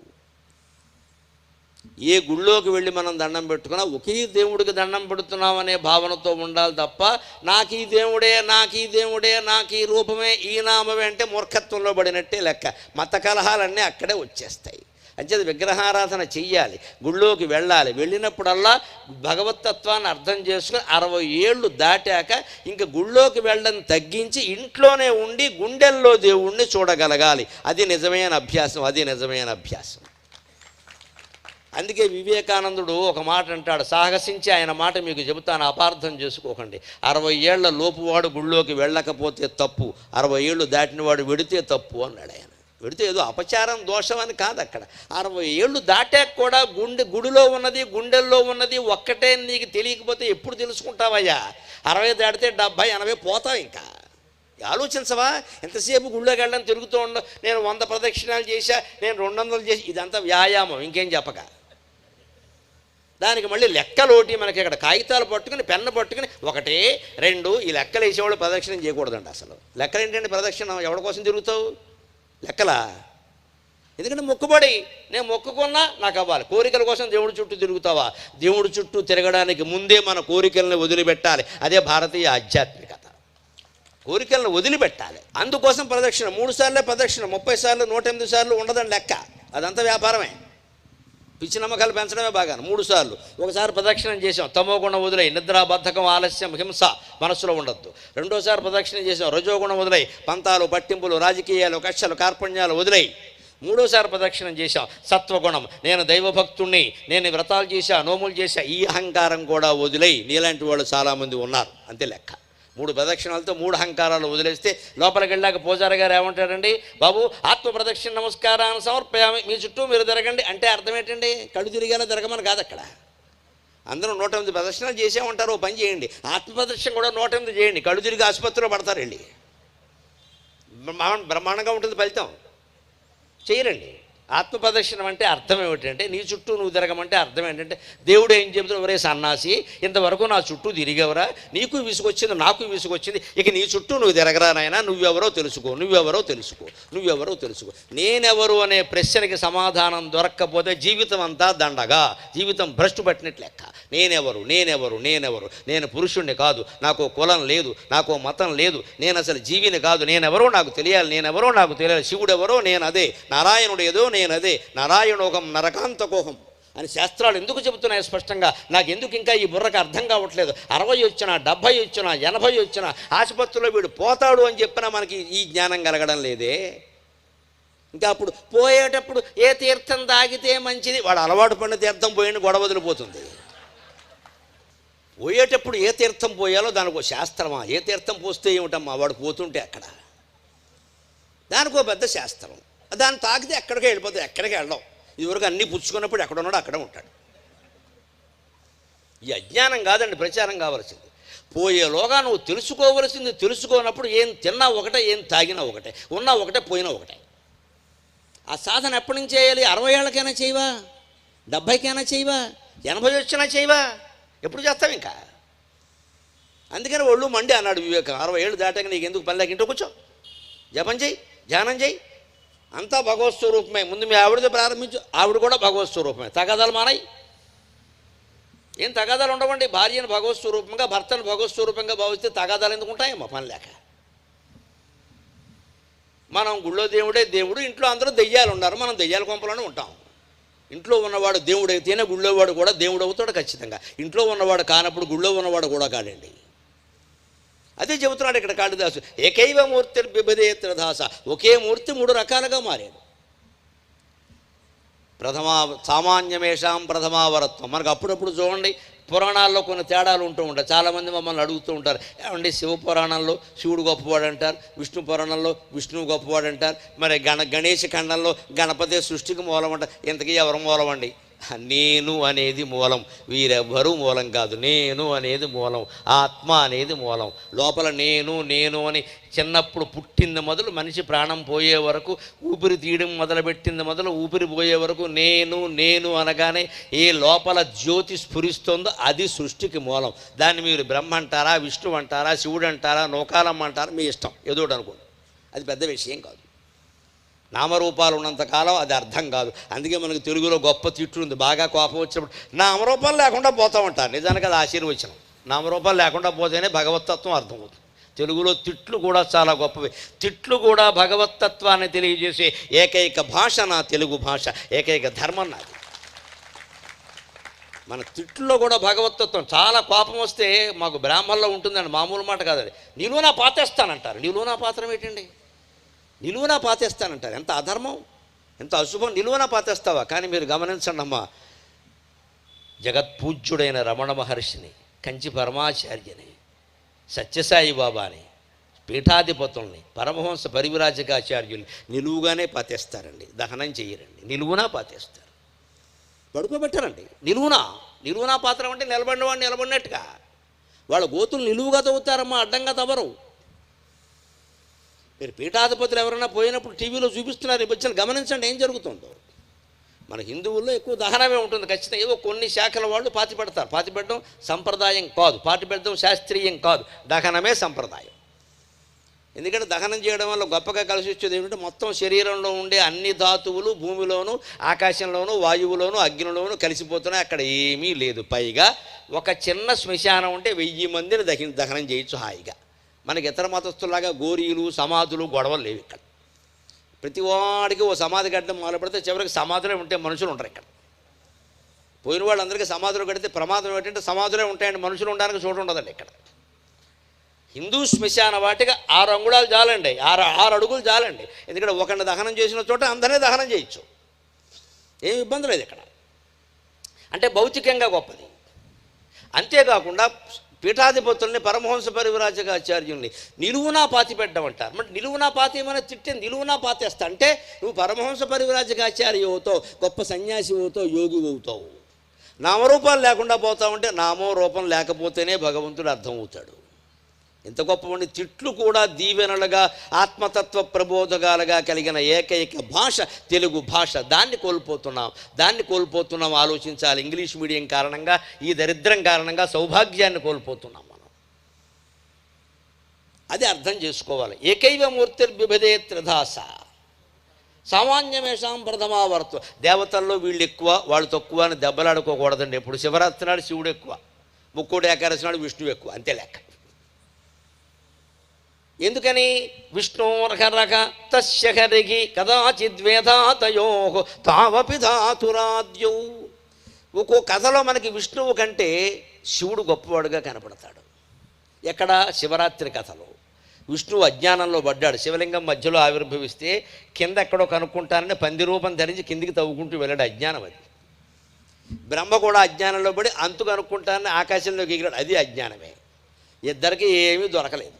ఏ గుళ్ళోకి వెళ్ళి మనం దండం పెట్టుకున్నా ఒకే దేవుడికి దండం పెడుతున్నాం అనే భావనతో ఉండాలి తప్ప నాకు ఈ దేవుడే, నాకు ఈ దేవుడే, నాకు ఈ రూపమే, ఈ నామమే అంటే మూర్ఖత్వంలో పడినట్టే లెక్క. మత కలహాలన్నీ అక్కడే వచ్చేస్తాయి. అంచేది విగ్రహారాధన చెయ్యాలి, గుళ్ళోకి వెళ్ళాలి. వెళ్ళినప్పుడల్లా భగవతత్వాన్ని అర్థం చేసుకుని 60 ఏళ్ళు దాటాక ఇంక గుళ్ళోకి వెళ్ళడం తగ్గించి ఇంట్లోనే ఉండి గుండెల్లో దేవుణ్ణి చూడగలగాలి. అది నిజమైన అభ్యాసం, అది నిజమైన అభ్యాసం. అందుకే వివేకానందుడు ఒక మాట అంటాడు, సాహసించి ఆయన మాట మీకు చెబుతాను, అపార్థం చేసుకోకండి. 60 ఏళ్ల లోపువాడు గుళ్ళోకి వెళ్ళకపోతే తప్పు, 60 ఏళ్ళు దాటినవాడు వెడితే తప్పు అన్నాడు ఆయన. వెడితే ఏదో అపచారం, దోషం అని కాదు. అక్కడ 60 ఏళ్ళు దాటాక కూడా గుడిలో ఉన్నది, గుండెల్లో ఉన్నది ఒక్కటే నీకు తెలియకపోతే ఎప్పుడు తెలుసుకుంటావయ్యా? 60 దాటితే 70, 80 పోతావు. ఇంకా ఆలోచించవా? ఎంతసేపు గుళ్ళోకి వెళ్ళడం, తిరుగుతూ ఉండవు. నేను 100 ప్రదక్షిణాలు చేశా, నేను 200 చేసి, ఇదంతా వ్యాయామం, ఇంకేం చెప్పక. దానికి మళ్ళీ లెక్కలోటి మనకి ఇక్కడ కాగితాలు పట్టుకుని, పెన్ను పట్టుకుని 1, 2 ఈ లెక్కలు వేసేవాళ్ళు ప్రదక్షిణం చేయకూడదండి. అసలు లెక్కలు ఏంటంటే ప్రదక్షిణం ఎవరి కోసం తిరుగుతావు? లెక్కలా? ఎందుకంటే మొక్కుబడి, నేను మొక్కుకున్నా నాకు అవ్వాలి. కోరికల కోసం దేవుడి చుట్టూ తిరుగుతావా? దేవుడి చుట్టూ తిరగడానికి ముందే మన కోరికలను వదిలిపెట్టాలి. అదే భారతీయ ఆధ్యాత్మికత. కోరికలను వదిలిపెట్టాలి. అందుకోసం ప్రదక్షిణ 3 సార్లే ప్రదక్షిణ, 30 సార్లు 108 సార్లు ఉండదని లెక్క. అదంతా వ్యాపారమే. పిచ్చి నమ్మకాలు పెంచడమే బాగా. 3 సార్లు. ఒకసారి ప్రదక్షిణం చేసాం, తమోగుణం వదిలై, నిద్ర, బద్ధకం, ఆలస్యం, హింస మనసులో ఉండొద్దు. 2వ సారి ప్రదక్షిణం చేసాం, రజోగుణం వదిలై, పంతాలు, పట్టింపులు, రాజకీయాలు, కక్షలు, కార్పణ్యాలు వదిలై. 3వ సారి ప్రదక్షిణం చేశాం, సత్వగుణం, నేను దైవభక్తుణ్ణి, నేను వ్రతాలు చేశా, నోములు చేశా, ఈ అహంకారం కూడా వదిలై. నీలాంటి వాళ్ళు చాలామంది ఉన్నారు. అంతే లెక్క. 3 ప్రదక్షిణాలతో 3 అహంకారాలు వదిలేస్తే లోపలికి వెళ్ళాక పూజారి గారు ఏమంటారండి, బాబు ఆత్మ ప్రదక్షిణ నమస్కారాన్ని సమర్పయామి, మీ చుట్టూ మీరు తిరగండి అంటే అర్థం ఏంటండి? కళ్ళు తిరిగేలా తిరగమని కాదు. అక్కడ అందరూ 108 ప్రదక్షిణాలు చేసామంటారు. ఓ పని చేయండి, ఆత్మ ప్రదక్షిణ కూడా 108 చేయండి. కళ్ళు తిరిగి ఆసుపత్రిలో పడతారు వెళ్ళి. బ్రహ్మాండంగా ఉంటుంది ఫలితం. చేయరండి. ఆత్మప్రదర్శనం అంటే అర్థం ఏమిటంటే నీ చుట్టూ నువ్వు తిరగమంటే అర్థం ఏంటంటే దేవుడు ఏం చెబుతున్నావు, ఒరే సన్నాసి ఇంతవరకు నా చుట్టూ తిరిగేవరా, నీకు విసుగొచ్చింది నాకు విసుగొచ్చింది, ఇక నీ చుట్టూ నువ్వు తిరగరా నాయనా, నువ్వెవరో తెలుసుకో, నువ్వెవరో తెలుసుకో, నువ్వెవరో తెలుసుకో. నేనెవరు అనే ప్రశ్నకి సమాధానం దొరక్కపోతే జీవితం అంతా దండగా, జీవితం భ్రష్టు పట్టినట్లు లెక్క. నేనెవరు నేనెవరు నేనెవరు, నేను పురుషుణ్ణి కాదు, నాకు కులం లేదు, నాకు మతం లేదు, నేను అసలు జీవిని కాదు, నేనెవరో నాకు తెలియాలి, నేనెవరో నాకు తెలియాలి, శివుడెవరో నేను అదే, నారాయణుడు ఏదో నేను అదే, నారాయణోహం నరకాంతకోహం అని శాస్త్రాలు ఎందుకు చెబుతున్నాయి స్పష్టంగా. నాకు ఎందుకు ఇంకా ఈ బుర్రకు అర్థం కావట్లేదు. 60 వచ్చినా 70 వచ్చినా 80 వచ్చినా ఆసుపత్రిలో వీడు పోతాడు అని చెప్పినా మనకి ఈ జ్ఞానం కలగడం లేదే. ఇంకా అప్పుడు పోయేటప్పుడు ఏ తీర్థం తాగితే మంచిది, వాడు అలవాటు పడిన తీర్థం పోయిన గొడవ వదిలిపోతుంది. పోయేటప్పుడు ఏ తీర్థం పోయాలో దానికో శాస్త్రమా, ఏ తీర్థం పోస్తే ఏమిటమ్మా, వాడు పోతుంటే అక్కడ దానికో పెద్ద శాస్త్రం. దాన్ని తాకితే ఎక్కడికి వెళ్ళిపోతాయి, ఎక్కడికి వెళ్ళడం. ఇదివరకు అన్నీ పుచ్చుకున్నప్పుడు ఎక్కడ ఉన్నాడో అక్కడే ఉంటాడు. ఈ అజ్ఞానం కాదండి ప్రచారం కావలసింది. పోయేలోగా నువ్వు తెలుసుకోవలసింది తెలుసుకోనప్పుడు ఏం తిన్నా ఒకటే, ఏం తాగినా ఒకటే, ఉన్నా ఒకటే, పోయినా ఒకటే. ఆ సాధన ఎప్పటి నుంచి చేయాలి? 60 ఏళ్ళకైనా చేయవా, 70కైనా చేయవా, 80 వచ్చినా చేయవా, ఎప్పుడు చేస్తావు ఇంకా? అందుకని ఒళ్ళు మండి అన్నాడు వివేకం. 60 ఏళ్ళు దాటాక నీకు ఎందుకు పని లేక ఇంట్లో కూర్చో, జపం చేయి, ధ్యానం చేయి, అంతా భగవత్ స్వరూపమే. ముందు మీ ఆవిడతో ప్రారంభించు, ఆవిడ కూడా భగవత్ స్వరూపమే. తగాదాలు మానాయి, ఏం తగాదాలు ఉండవండి. భార్యను భగవత్ స్వరూపంగా, భర్తను భగవత్ స్వరూపంగా భావిస్తే తగాదాలు ఎందుకు ఉంటాయమ్మా పని లేక. మనం గుళ్ళో దేవుడే దేవుడు, ఇంట్లో అందరూ దెయ్యాలు ఉన్నారు, మనం దెయ్యాల కొంపలోనే ఉంటాం. ఇంట్లో ఉన్నవాడు దేవుడు అయితేనే గుళ్ళో వాడు కూడా దేవుడు అవుతాడు ఖచ్చితంగా. ఇంట్లో ఉన్నవాడు కానప్పుడు గుళ్ళో ఉన్నవాడు కూడా కాడండి. అదే చెబుతున్నాడు ఇక్కడ కాళిదాసు. ఏకైవ మూర్తి బిభదేత్రదాస, ఒకే మూర్తి 3 రకాలుగా మారాడు. సామాన్యమేషాం ప్రథమావరత్వం. మనకు అప్పుడప్పుడు చూడండి పురాణాల్లో కొన్ని తేడాలు ఉంటూ ఉంటాయి. చాలామంది మమ్మల్ని అడుగుతూ ఉంటారు, ఏమండి శివపురాణంలో శివుడు గొప్పవాడు అంటారు, విష్ణు పురాణంలో విష్ణువు గొప్పవాడు అంటారు, మరి గణేష ఖండంలో గణపతి సృష్టికి మూలం అంటారు. ఇంతకీ ఎవరు మూలం అండి? నేను అనేది మూలం, వీరెవ్వరూ మూలం కాదు. నేను అనేది మూలం, ఆత్మ అనేది మూలం. లోపల నేను నేను అని చిన్నప్పుడు పుట్టింది మొదలు మనిషి ప్రాణం పోయే వరకు, ఊపిరి తీయడం మొదలుపెట్టింది మొదలు ఊపిరి పోయే వరకు నేను నేను అనగానే ఏ లోపల జ్యోతి స్ఫురిస్తుందో అది సృష్టికి మూలం. దాన్ని మీరు బ్రహ్మ అంటారా, విష్ణువు అంటారా, శివుడు అంటారా, నోకాలమ్మ అంటారా, మీ ఇష్టం, ఏదోటి అనుకోండి. అది పెద్ద విషయం కాదు. నామరూపాలు ఉన్నంతకాలం అది అర్థం కాదు. అందుకే మనకు తెలుగులో గొప్ప తిట్టు ఉంది, బాగా కోపం వచ్చినప్పుడు నామరూపాలు లేకుండా పోతామంటారు. నిజానికి అది ఆశీర్వచనం. నామరూపాలు లేకుండా పోతేనే భగవత్తత్వం అర్థమవుతుంది. తెలుగులో తిట్లు కూడా చాలా గొప్పవి. తిట్లు కూడా భగవత్తత్వాన్ని తెలియజేసే ఏకైక భాష నా తెలుగు భాష, ఏకైక ధర్మం నాది. మన తిట్లో కూడా భగవత్తత్వం. చాలా కోపం వస్తే మాకు బ్రాహ్మణంలో ఉంటుందండి, మామూలు మాట కాదండి. నిలువునా పాతేస్తానంటారు. నిలువునా పాత్రం ఏంటండి? నిలువునా పాతేస్తానంటారు. ఎంత అధర్మం, ఎంత అశుభం. నిలువునా పాతేస్తావా? కానీ మీరు గమనించండి అమ్మా, జగత్పూజ్యుడైన రమణ మహర్షిని, కంచి పరమాచార్యని, సత్యసాయి బాబాని, పీఠాధిపతుల్ని, పరమహంస పరివిరాజకాచార్యుల్ని నిలువుగానే పాతేస్తారండి. దహనం చేయరండి, నిలువునా పాతేస్తారు. పడుకోబెట్టరండి. నిలువునా పాత్రం అంటే నిలబడిన వాడిని నిలబడినట్టుగా. వాళ్ళ గోతులు నిలువుగా తవ్వుతారమ్మా, అడ్డంగా తవ్వరు. మీరు పీఠాధిపతులు ఎవరైనా పోయినప్పుడు టీవీలో చూపిస్తున్నారు, ఈ మధ్యన గమనించండి ఏం జరుగుతుందో. మన హిందువుల్లో ఎక్కువ దహనమే ఉంటుంది ఖచ్చితంగా. ఏవో కొన్ని శాఖల వాళ్ళు పాతి పెడతారు. పాతి పెట్టడం సంప్రదాయం కాదు, పాతి పెట్టడం శాస్త్రీయం కాదు, దహనమే సంప్రదాయం. ఎందుకంటే దహనం చేయడం వల్ల గొప్పగా కలిసి వచ్చేది ఏమిటంటే మొత్తం శరీరంలో ఉండే అన్ని ధాతువులు భూమిలోను, ఆకాశంలోను, వాయువులోను, అగ్నిలోను కలిసిపోతున్నాయి. అక్కడ ఏమీ లేదు. పైగా ఒక చిన్న శ్మశానం ఉంటే 1000 మందిని దహనం చేయొచ్చు హాయిగా. మనకి ఇతర మతస్థులాగా గోరీలు, సమాధులు, గొడవలు లేవు ఇక్కడ. ప్రతి వాడికి ఓ సమాధి కట్టడం మొదలు పెడితే చివరికి సమాధులే ఉంటే మనుషులు ఉంటారు ఇక్కడ. పోయిన వాళ్ళందరికీ సమాధులు కడితే ప్రమాదం ఏంటంటే సమాధులే ఉంటాయండి, మనుషులు ఉండడానికి చోటు ఉండదండి ఇక్కడ. హిందూ శ్మశాన వాటిగా 6 అంగుళాలు చాలండి, 6 అడుగులు చాలండి. ఎందుకంటే ఒకరిని దహనం చేసిన చోట అందరినీ దహనం చేయొచ్చు, ఏం ఇబ్బంది లేదు ఇక్కడ. అంటే భౌతికంగా గొప్పది. అంతేకాకుండా పీఠాధిపతుల్ని, పరమహంస పరివిరాజకాచార్యుల్ని నిలువునా పాతి పెట్టమంటారు. మరి నిలువునా పాతి ఏమైనా తిట్టే నిలువునా పాతేస్తా అంటే నువ్వు పరమహంస పరివిరాజకాచార్య అవుతావు, గొప్ప సన్యాసి అవుతావు, యోగి అవుతావు. నామరూపాలు లేకుండా పోతావంటే నామో రూపం లేకపోతేనే భగవంతుడు అర్థమవుతాడు. ఇంత గొప్పవాడిని తిట్లు కూడా దీవెనలుగా ఆత్మతత్వ ప్రబోధకాలుగా కలిగిన ఏకైక భాష తెలుగు భాష. దాన్ని కోల్పోతున్నాం. ఆలోచించాలి. ఇంగ్లీష్ మీడియం కారణంగా, ఈ దరిద్రం కారణంగా సౌభాగ్యాన్ని కోల్పోతున్నాం మనం. అది అర్థం చేసుకోవాలి. ఏకైవ మూర్తిర్బిభదే త్రిధాస సామాన్యమేషాం ప్రథమావర్తు. దేవతల్లో వీళ్ళు ఎక్కువ వాళ్ళు తక్కువ అని దెబ్బలాడుకోకూడదండి. ఎప్పుడు శివరాత్రి నాడు శివుడు ఎక్కువ, ముక్కోటి ఏకాదశి నాడు విష్ణువు ఎక్కువ, అంతే లెక్క. ఎందుకని? విష్ణోర్హరక తస్య హరికి కదాచిద్వేదాతయో తావపి ధాతురాద్యౌ. ఒక్కో కథలో మనకి విష్ణువు కంటే శివుడు గొప్పవాడుగా కనపడతాడు. ఎక్కడ? శివరాత్రి కథలో విష్ణువు అజ్ఞానంలో పడ్డాడు. శివలింగం మధ్యలో ఆవిర్భవిస్తే కింద ఎక్కడో కనుక్కుంటానని పంది రూపం ధరించి కిందికి తవ్వుకుంటూ వెళ్ళాడు. అజ్ఞానం అది. బ్రహ్మ కూడా అజ్ఞానంలో పడి అంతు కనుక్కుంటానని ఆకాశంలోకి ఎగిరాడు. అది అజ్ఞానమే. ఇద్దరికి ఏమీ దొరకలేదు.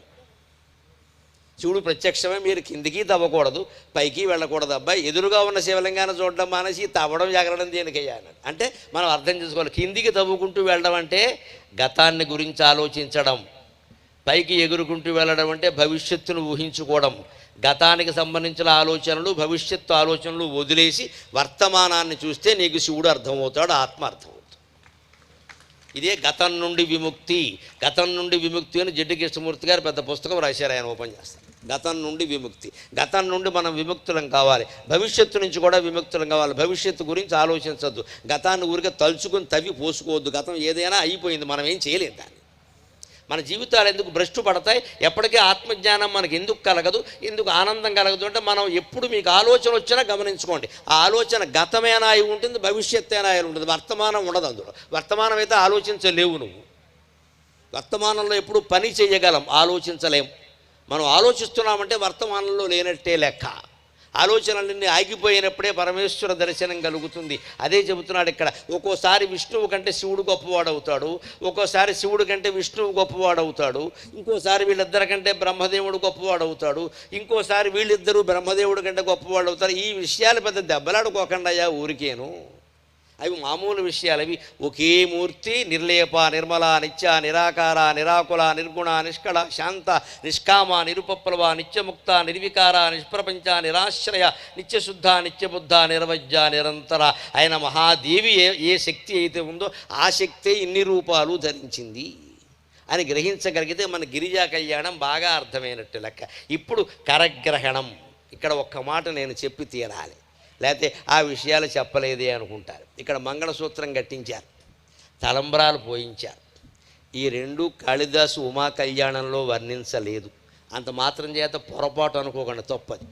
శివుడు ప్రత్యక్షమే. మీరు కిందికి తవ్వకూడదు, పైకి వెళ్ళకూడదు. అబ్బాయి ఎదురుగా ఉన్న శివలింగాన్ని చూడడం మానేసి తవ్వడం ఎగరడం దేనికయ్యా అన్నాడు. అంటే మనం అర్థం చేసుకోవాలి. కిందికి తవ్వుకుంటూ వెళ్ళడం అంటే గతాన్ని గురించి ఆలోచించడం, పైకి ఎగురుకుంటూ వెళ్ళడం అంటే భవిష్యత్తును ఊహించుకోవడం. గతానికి సంబంధించిన ఆలోచనలు, భవిష్యత్తు ఆలోచనలు వదిలేసి వర్తమానాన్ని చూస్తే నీకు శివుడు అర్థమవుతాడు, ఆత్మ అర్థమవుతాడు. ఇదే గతం నుండి విముక్తి. గతం నుండి విముక్తి అని జడ్డి కృష్ణమూర్తి గారు పెద్ద పుస్తకం రాశారు. ఆయన ఓపెన్ చేస్తారు. గతం నుండి విముక్తి. గతం నుండి మనం విముక్తులం కావాలి, భవిష్యత్తు నుంచి కూడా విముక్తులం కావాలి. భవిష్యత్తు గురించి ఆలోచించద్దు. గతాన్ని ఊరికే తలుచుకుని తవ్వి పోసుకోవద్దు. గతం ఏదైనా అయిపోయింది, మనం ఏం చేయలేం దాన్ని. మన జీవితాలు ఎందుకు భ్రష్టు పడతాయి? ఎప్పటికీ ఆత్మజ్ఞానం మనకు ఎందుకు కలగదు, ఎందుకు ఆనందం కలగదు అంటే మనం ఎప్పుడు మీకు ఆలోచన వచ్చినా గమనించుకోండి. ఆ ఆలోచన గతమైనా అయి ఉంటుంది, భవిష్యత్తు అయినా అయి ఉంటుంది, వర్తమానం ఉండదు అందులో. వర్తమానం అయితే ఆలోచించలేవు నువ్వు. వర్తమానంలో ఎప్పుడు పని చేయగలం, ఆలోచించలేం. మనం ఆలోచిస్తున్నామంటే వర్తమానంలో లేనట్టే లెక్క. ఆలోచనలన్నీ ఆగిపోయినప్పుడే పరమేశ్వర దర్శనం కలుగుతుంది. అదే చెబుతున్నాడు ఇక్కడ. ఒక్కోసారి విష్ణువు కంటే శివుడు గొప్పవాడవుతాడు, ఒక్కోసారి శివుడు కంటే విష్ణువు గొప్పవాడవుతాడు, ఇంకోసారి వీళ్ళిద్దరి కంటే బ్రహ్మదేవుడు గొప్పవాడవుతాడు, ఇంకోసారి వీళ్ళిద్దరూ బ్రహ్మదేవుడు కంటే గొప్పవాడవుతారు. ఈ విషయాలు పెద్ద దెబ్బలాడుకోకుండా ఊరికేను. అవి మామూలు విషయాలు. అవి ఒకే మూర్తి, నిర్లేప, నిర్మల, నిత్య, నిరాకార, నిరాకుల, నిర్గుణ, నిష్కళ, శాంత, నిష్కామ, నిరుపప్లవ, నిత్యముక్త, నిర్వికార, నిష్ప్రపంచ, నిరాశ్రయ, నిత్యశుద్ధ, నిత్యబుద్ధ, నిర్వజ్య, నిరంతర అయిన మహాదేవి ఏ శక్తి అయితే ఉందో ఆ శక్తే ఇన్ని రూపాలు ధరించింది అని గ్రహించగలిగితే మన గిరిజా కళ్యాణం బాగా అర్థమైనట్టు లెక్క. ఇప్పుడు కరగ్రహణం. ఇక్కడ ఒక్క మాట నేను చెప్పి తీరాలి, లేకపోతే ఆ విషయాలు చెప్పలేదే అనుకుంటారు. ఇక్కడ మంగళసూత్రం కట్టించారు, తలంబ్రాలు పోయించారు. ఈ రెండు కాళిదాసు ఉమా కళ్యాణంలో వర్ణించలేదు. అంత మాత్రం చేత పొరపాటు అనుకోకుండా, తప్పది.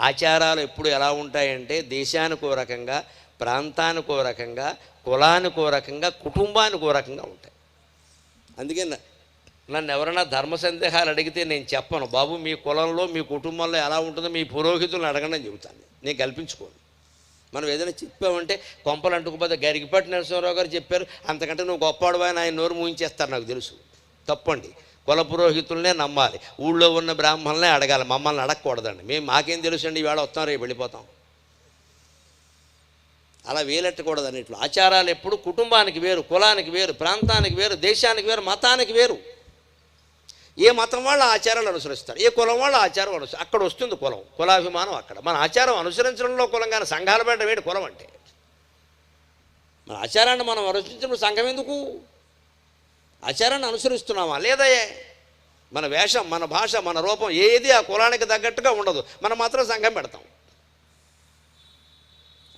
ఆచారాలు ఎప్పుడు ఎలా ఉంటాయంటే దేశానికో రకంగా, ప్రాంతానికో రకంగా, కులానికో రకంగా, కుటుంబానికో రకంగా ఉంటాయి. అందుకే నన్ను ఎవరైనా ధర్మ సందేహాలు అడిగితే నేను చెప్పను, బాబు మీ కులంలో మీ కుటుంబంలో ఎలా ఉంటుందో మీ పురోహితులను అడగండి అని చెబుతాను. నేను కల్పించుకోను. మనం ఏదైనా చెప్పామంటే కొంపలు అంటుకుపోతే గరికిపాటి నరసింహారావు గారు చెప్పారు, అంతకంటే నువ్వు గొప్పవాడు అని ఆయన నోరు మూయించేస్తారు, నాకు తెలుసు. తప్పండి. కుల పురోహితులనే నమ్మాలి, ఊళ్ళో ఉన్న బ్రాహ్మణులనే అడగాలి, మమ్మల్ని అడగకూడదండి. మాకేం తెలుసు అండి, ఈవేళ వస్తాం రేపు వెళ్ళిపోతాం, అలా వేలెట్టకూడదు. అన్నిట్లో ఆచారాలు ఎప్పుడు కుటుంబానికి వేరు, కులానికి వేరు, ప్రాంతానికి వేరు, దేశానికి వేరు, మతానికి వేరు. ఏ మతం వాళ్ళు ఆచారాలు అనుసరిస్తారు, ఏ కులం వాళ్ళు ఆచారం అనుసరిస్తారు. అక్కడ వస్తుంది కులం, కులాభిమానం అక్కడ. మన ఆచారం అనుసరించడంలో కులం, కానీ సంఘాలు పెట్టడం ఏంటి కులం అంటే? మన ఆచారాన్ని మనం అనుసరించడం సంఘం ఎందుకు? ఆచారాన్ని అనుసరిస్తున్నామా లేదా? మన వేషం, మన భాష, మన రూపం ఏది ఆ కులానికి తగ్గట్టుగా ఉండదు, మనం మాత్రం సంఘం పెడతాం.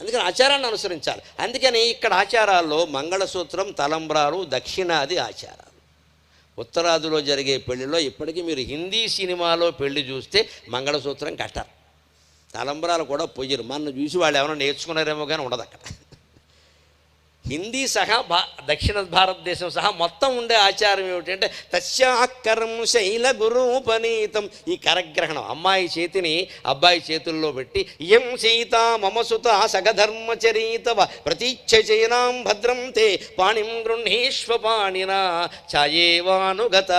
అందుకని ఆచారాన్ని అనుసరించాలి. అందుకని ఇక్కడ ఆచారాల్లో మంగళసూత్రం, తలంబ్రాలు దక్షిణాది ఆచారాలు. ఉత్తరాదిలో జరిగే పెళ్లిలో ఇప్పటికీ మీరు హిందీ సినిమాలో పెళ్లి చూస్తే మంగళసూత్రం కట్టారు, తలంబ్రాలు కూడా పొయ్యరు. మన చూసి వాళ్ళు ఏమైనా నేర్చుకున్నారేమో కానీ ఉండదు అక్కడ. హిందీ సహా దక్షిణ భారతదేశం సహా మొత్తం ఉండే ఆచారం ఏమిటంటే తస్యాకరం శైల గురూపనీతం. ఈ కరగ్రహణం అమ్మాయి చేతిని అబ్బాయి చేతుల్లో పెట్టి ఇయం సీత మమసుత సగధర్మచరీతవ ప్రతీచ్ఛైనాం భద్రం తే పాణిం గృహీష్వ పాణినా ఛాయేవానుగత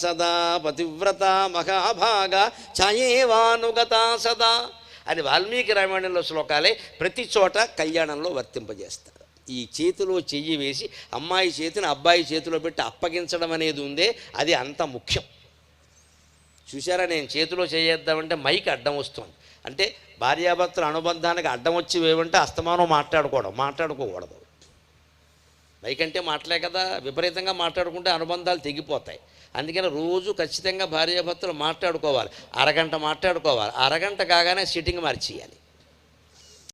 సదా పతివ్రత మహాభాగ ఛాయేవానుగత సదా అని వాల్మీకి రామాయణంలో శ్లోకాలే ప్రతి చోట కళ్యాణంలో వర్తింపజేస్తారు. ఈ చేతిలో చెయ్యి వేసి అమ్మాయి చేతిని అబ్బాయి చేతిలో పెట్టి అప్పగించడం అనేది ఉందే, అది అంత ముఖ్యం. చూసారా, నేను చేతిలో చేయేద్దామంటే మైక్ అడ్డం వస్తుంది. అంటే భార్యాభర్తల అనుబంధానికి అడ్డం వచ్చి ఏమంటే అస్తమానం మాట్లాడుకోకూడదు. మైక్ అంటే మాటలే కదా, విపరీతంగా మాట్లాడుకుంటే అనుబంధాలు తెగిపోతాయి. అందుకని రోజు ఖచ్చితంగా భార్యాభర్తలు మాట్లాడుకోవాలి, అరగంట మాట్లాడుకోవాలి. అరగంట కాగానే సిట్టింగ్ మార్చేయాలి.